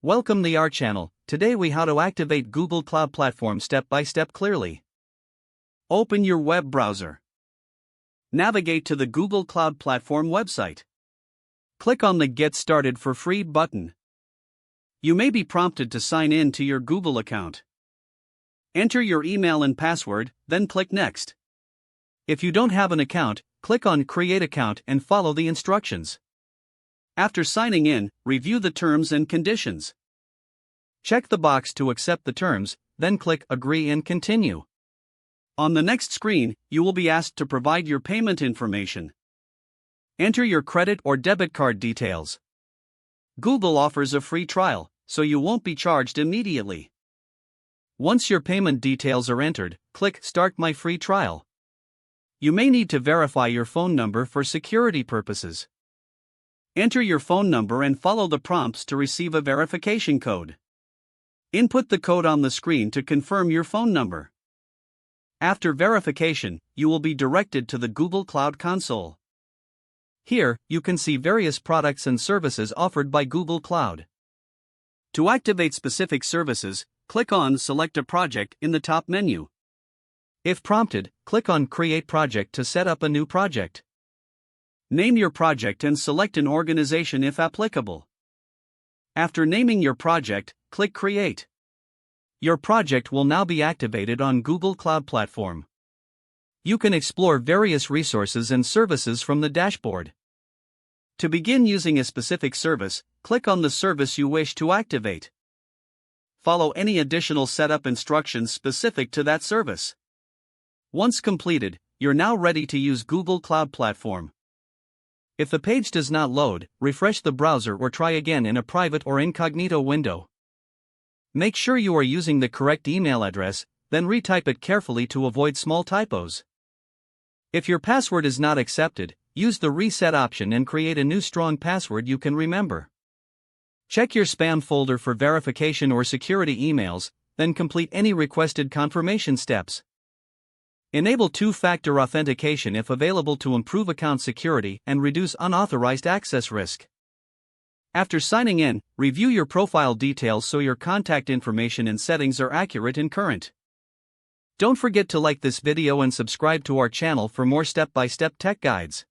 Welcome to our channel. Today we how to activate Google Cloud Platform step by step clearly. Open your web browser. Navigate to the Google Cloud Platform website. Click on the Get Started for Free button. You may be prompted to sign in to your Google account. Enter your email and password, then click Next. If you don't have an account, click on Create Account and follow the instructions. After signing in, review the terms and conditions. Check the box to accept the terms, then click Agree and Continue. On the next screen, you will be asked to provide your payment information. Enter your credit or debit card details. Google offers a free trial, so you won't be charged immediately. Once your payment details are entered, click Start My Free Trial. You may need to verify your phone number for security purposes. Enter your phone number and follow the prompts to receive a verification code. Input the code on the screen to confirm your phone number. After verification, you will be directed to the Google Cloud Console. Here, you can see various products and services offered by Google Cloud. To activate specific services, click on Select a Project in the top menu. If prompted, click on Create Project to set up a new project. Name your project and select an organization if applicable. After naming your project, click Create. Your project will now be activated on Google Cloud Platform. You can explore various resources and services from the dashboard. To begin using a specific service, click on the service you wish to activate. Follow any additional setup instructions specific to that service. Once completed, you're now ready to use Google Cloud Platform. If the page does not load, refresh the browser or try again in a private or incognito window. Make sure you are using the correct email address, then retype it carefully to avoid small typos. If your password is not accepted, use the reset option and create a new strong password you can remember. Check your spam folder for verification or security emails, then complete any requested confirmation steps. Enable two-factor authentication if available to improve account security and reduce unauthorized access risk. After signing in, review your profile details so your contact information and settings are accurate and current. Don't forget to like this video and subscribe to our channel for more step-by-step tech guides.